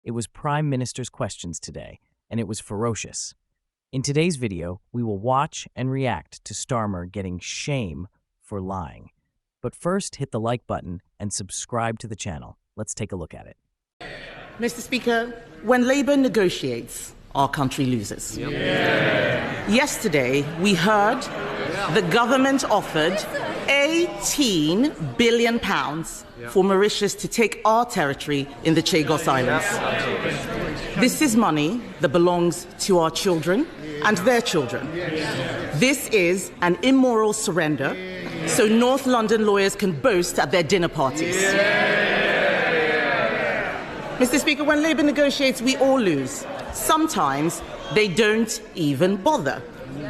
It was Prime Minister's questions today, and it was ferocious. In today's video, we will watch and react to Starmer getting shame for lying. But first, hit the like button and subscribe to the channel. Let's take a look at it. Mr. Speaker, when Labour negotiates, our country loses. Yesterday, we heard the government offered £18 billion for Mauritius to take our territory in the Chagos Islands. This is money that belongs to our children and their children. This is an immoral surrender, so North London lawyers can boast at their dinner parties. Mr. Speaker, when Labour negotiates, we all lose. Sometimes they don't even bother.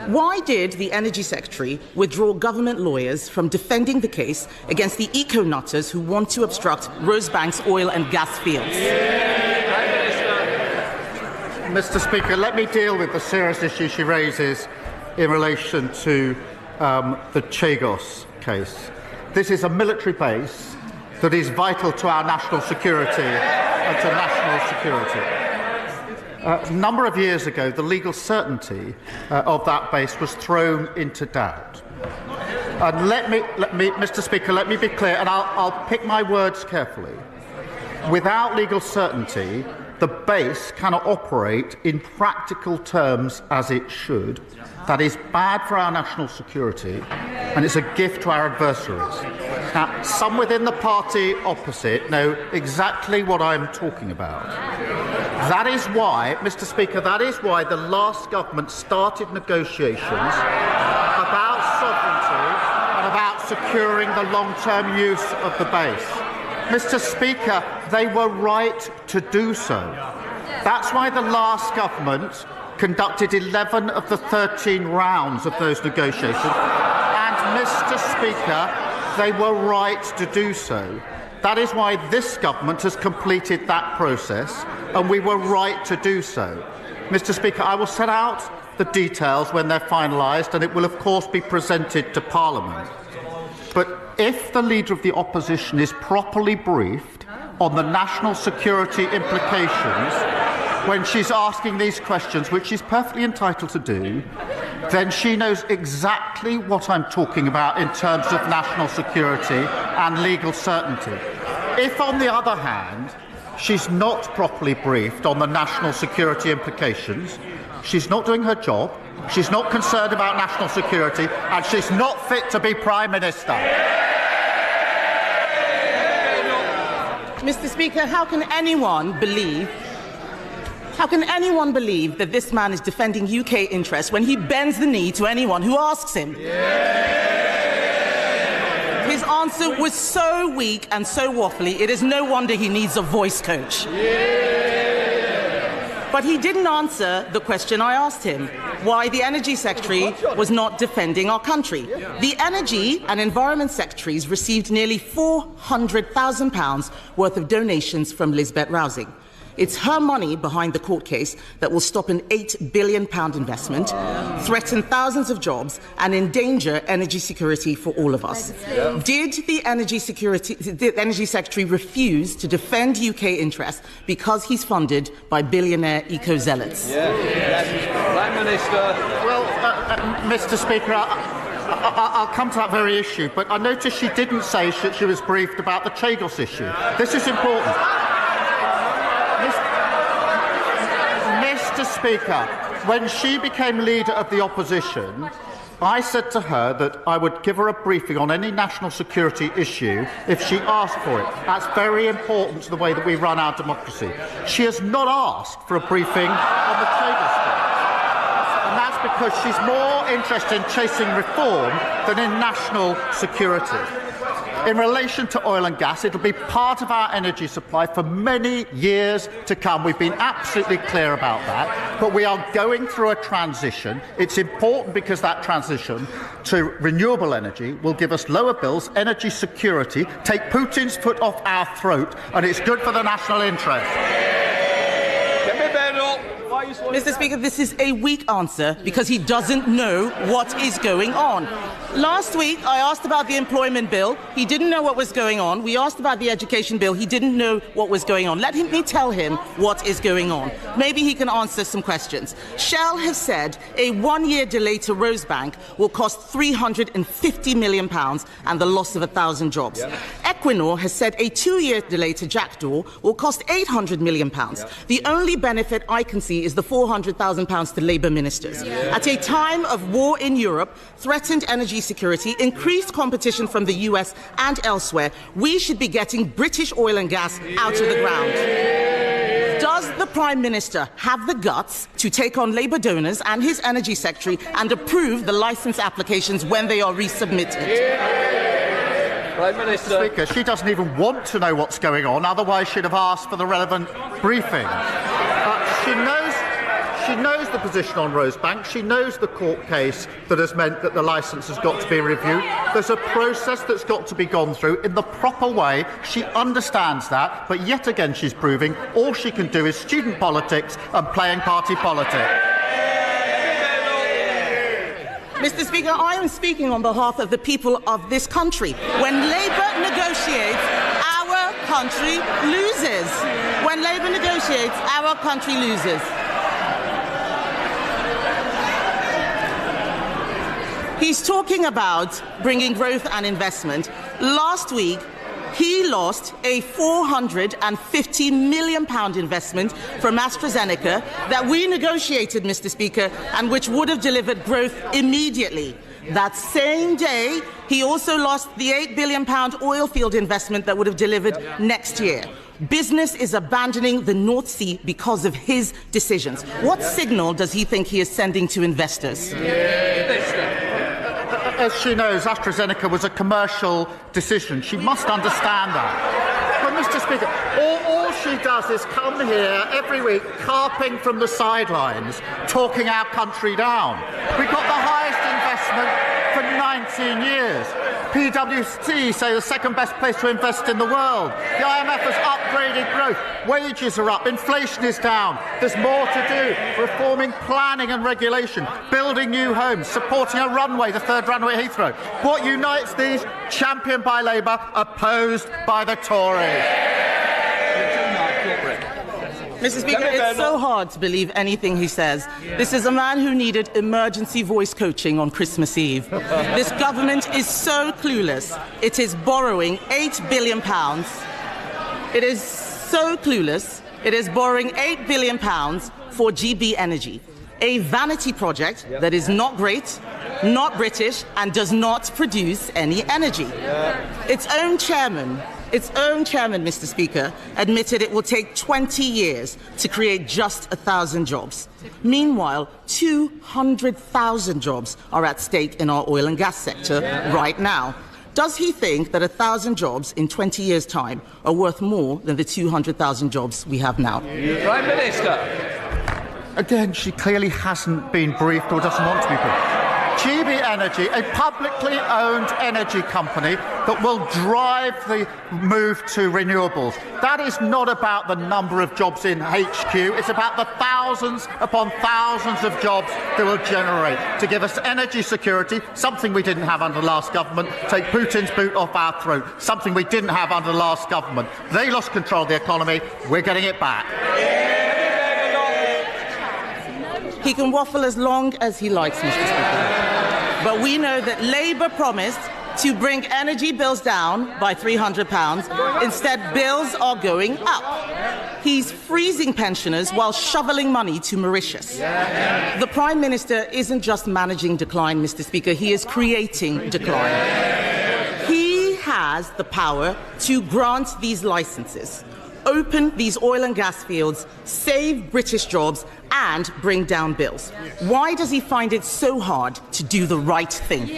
Why did the Energy Secretary withdraw government lawyers from defending the case against the eco-nutters who want to obstruct Rosebank's oil and gas fields? Mr. Speaker, let me deal with the serious issue she raises in relation to the Chagos case. This is a military base that is vital to our national security and to national security. A number of years ago, the legal certainty of that base was thrown into doubt. And let me, Mr. Speaker, let me be clear, and I'll pick my words carefully. Without legal certainty, the base cannot operate in practical terms as it should. That is bad for our national security, and it's a gift to our adversaries. Now, some within the party opposite know exactly what I'm talking about. That is why, Mr. Speaker, that is why the last government started negotiations about sovereignty and about securing the long-term use of the base. Mr. Speaker, they were right to do so. That's why the last government conducted 11 of the 13 rounds of those negotiations. And, Mr. Speaker, they were right to do so. That is why this government has completed that process, and we were right to do so. Mr. Speaker, I will set out the details when they're finalised, and it will, of course, be presented to Parliament. But if the Leader of the Opposition is properly briefed on the national security implications when she's asking these questions, which she's perfectly entitled to do, then she knows exactly what I'm talking about in terms of national security and legal certainty. If, on the other hand, she's not properly briefed on the national security implications, she's not doing her job, she's not concerned about national security, and she's not fit to be Prime Minister. Mr. Speaker, how can anyone believe that this man is defending UK interests when he bends the knee to anyone who asks him? His answer was so weak and so waffly, it is no wonder he needs a voice coach. But he didn't answer the question I asked him, why the Energy Secretary was not defending our country. The Energy and Environment Secretaries received nearly £400,000 worth of donations from Lisbeth Rousing. It's her money behind the court case that will stop an £8 billion investment, threaten thousands of jobs, and endanger energy security for all of us. Did the Energy Secretary refuse to defend UK interests because he's funded by billionaire eco-zealots? Prime Minister. Well, Mr. Speaker, I'll come to that very issue, but I noticed she didn't say she was briefed about the Chagos issue. This is important. Mr. Speaker, when she became Leader of the Opposition, I said to her that I would give her a briefing on any national security issue if she asked for it. That's very important to the way that we run our democracy. She has not asked for a briefing on the Chagos case. And that's because she's more interested in chasing reform than in national security. In relation to oil and gas, it will be part of our energy supply for many years to come. We've been absolutely clear about that. But we are going through a transition. It's important because that transition to renewable energy will give us lower bills, energy security, take Putin's foot off our throat, and it's good for the national interest. Mr. Speaker, this is a weak answer because he doesn't know what is going on. Last week, I asked about the employment bill. He didn't know what was going on. We asked about the education bill. He didn't know what was going on. Let me tell him what is going on. Maybe he can answer some questions. Shell has said a one-year delay to Rosebank will cost £350 million and the loss of 1,000 jobs. Yeah. Equinor has said a two-year delay to Jackdaw will cost £800 million. Yeah. The only benefit I can see is the £400,000 to Labour ministers. Yeah. At a time of war in Europe, threatened energy security, increased competition from the US and elsewhere, we should be getting British oil and gas out of the ground. Does the Prime Minister have the guts to take on Labour donors and his Energy Secretary and approve the licence applications when they are resubmitted? Prime Minister. Speaker, she doesn't even want to know what's going on, otherwise she'd have asked for the relevant briefing. She knows the position on Rosebank. She knows the court case that has meant that the licence has got to be reviewed. There's a process that's got to be gone through in the proper way. She understands that, but yet again she's proving all she can do is student politics and playing party politics. Mr. Speaker, I am speaking on behalf of the people of this country. When Labour negotiates, our country loses. When Labour negotiates, our country loses. He's talking about bringing growth and investment. Last week, he lost a £450 million investment from AstraZeneca that we negotiated, Mr. Speaker, and which would have delivered growth immediately. That same day, he also lost the £8 billion oil field investment that would have delivered next year. Business is abandoning the North Sea because of his decisions. What signal does he think he is sending to investors? As she knows, AstraZeneca was a commercial decision. She must understand that. But, Mr. Speaker, all she does is come here every week, carping from the sidelines, talking our country down. We've got the highest investment for 19 years. PwC say the second best place to invest in the world. The IMF has upgraded growth. Wages are up. Inflation is down. There's more to do. Reforming planning and regulation. Building new homes. Supporting a runway, the third runway at Heathrow. What unites these? Championed by Labour, opposed by the Tories. Mr. Speaker, it's so hard to believe anything he says. This is a man who needed emergency voice coaching on Christmas Eve. This government is so clueless. It is borrowing £8 billion. It is so clueless. It is borrowing £8 billion for GB Energy, a vanity project that is not great, not British, and does not produce any energy. Its own chairman, Mr. Speaker, admitted it will take 20 years to create just 1,000 jobs. Meanwhile, 200,000 jobs are at stake in our oil and gas sector right now. Does he think that 1,000 jobs in 20 years' time are worth more than the 200,000 jobs we have now? Prime Minister. Again, she clearly hasn't been briefed or doesn't want to be briefed. GB Energy, a publicly owned energy company that will drive the move to renewables. That is not about the number of jobs in HQ. It's about the thousands upon thousands of jobs they will generate to give us energy security, something we didn't have under the last government, take Putin's boot off our throat, something we didn't have under the last government. They lost control of the economy. We're getting it back. He can waffle as long as he likes, Mr. Speaker. But we know that Labour promised to bring energy bills down by £300. Instead, bills are going up. He's freezing pensioners while shoveling money to Mauritius. The Prime Minister isn't just managing decline, Mr. Speaker. He is creating decline. He has the power to grant these licences, open these oil and gas fields, save British jobs, and bring down bills. Why does he find it so hard to do the right thing?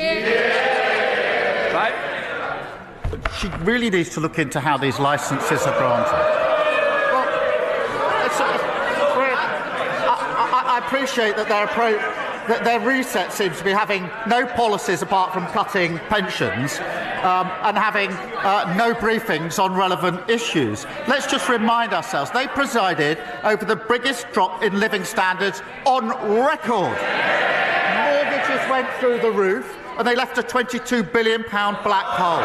Right. She really needs to look into how these licences are granted. Well, I appreciate that their reset seems to be having no policies apart from cutting pensions. and having no briefings on relevant issues. Let's just remind ourselves, they presided over the biggest drop in living standards on record. Mortgages went through the roof, and they left a £22 billion black hole.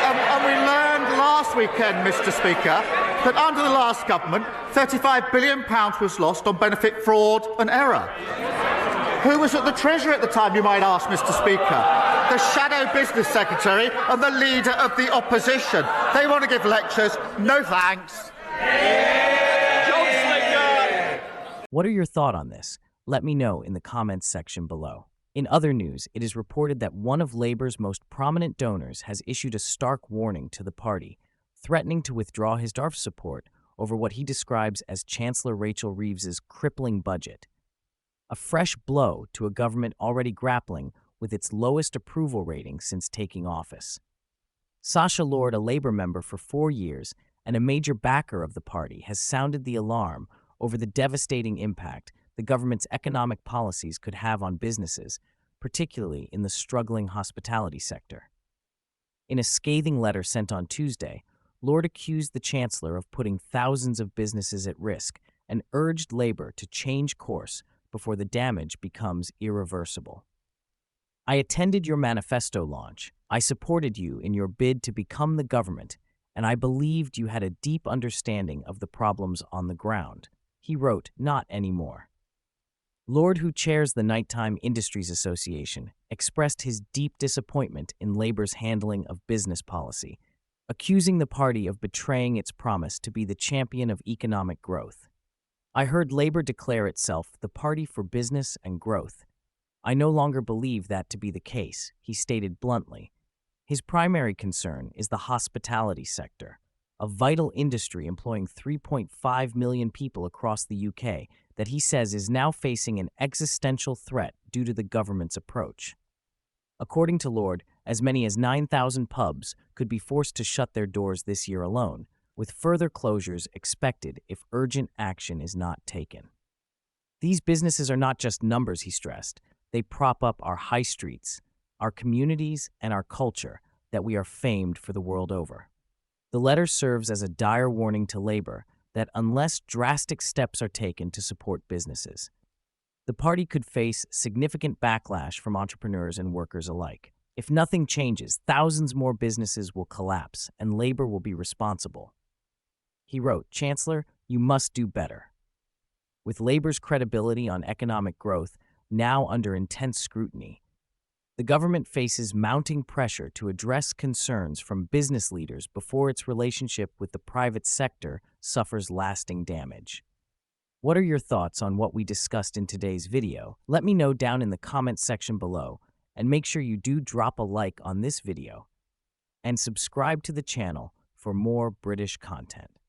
And we learned last weekend, Mr. Speaker, that under the last government, £35 billion was lost on benefit fraud and error. Who was at the Treasury at the time, you might ask, Mr. Speaker? The Shadow Business Secretary and the Leader of the Opposition. They want to give lectures. No thanks. What are your thoughts on this? Let me know in the comments section below. In other news, it is reported that one of Labour's most prominent donors has issued a stark warning to the party, threatening to withdraw his DARF support over what he describes as Chancellor Rachel Reeves's crippling budget. A fresh blow to a government already grappling with its lowest approval rating since taking office. Sacha Lord, a Labour member for 4 years and a major backer of the party, has sounded the alarm over the devastating impact the government's economic policies could have on businesses, particularly in the struggling hospitality sector. In a scathing letter sent on Tuesday, Lord accused the Chancellor of putting thousands of businesses at risk and urged Labour to change course before the damage becomes irreversible. I attended your manifesto launch. I supported you in your bid to become the government, and I believed you had a deep understanding of the problems on the ground. He wrote, not anymore. Lord, who chairs the Nighttime Industries Association, expressed his deep disappointment in Labour's handling of business policy, accusing the party of betraying its promise to be the champion of economic growth. I heard Labour declare itself the party for business and growth. I no longer believe that to be the case, he stated bluntly. His primary concern is the hospitality sector, a vital industry employing 3.5 million people across the UK that he says is now facing an existential threat due to the government's approach. According to Lord, as many as 9,000 pubs could be forced to shut their doors this year alone, with further closures expected if urgent action is not taken. These businesses are not just numbers, he stressed. They prop up our high streets, our communities, and our culture that we are famed for the world over. The letter serves as a dire warning to Labour that unless drastic steps are taken to support businesses, the party could face significant backlash from entrepreneurs and workers alike. If nothing changes, thousands more businesses will collapse and Labour will be responsible. He wrote, Chancellor, you must do better. With Labour's credibility on economic growth now under intense scrutiny, the government faces mounting pressure to address concerns from business leaders before its relationship with the private sector suffers lasting damage. What are your thoughts on what we discussed in today's video? Let me know down in the comments section below, and make sure you do drop a like on this video and subscribe to the channel for more British content.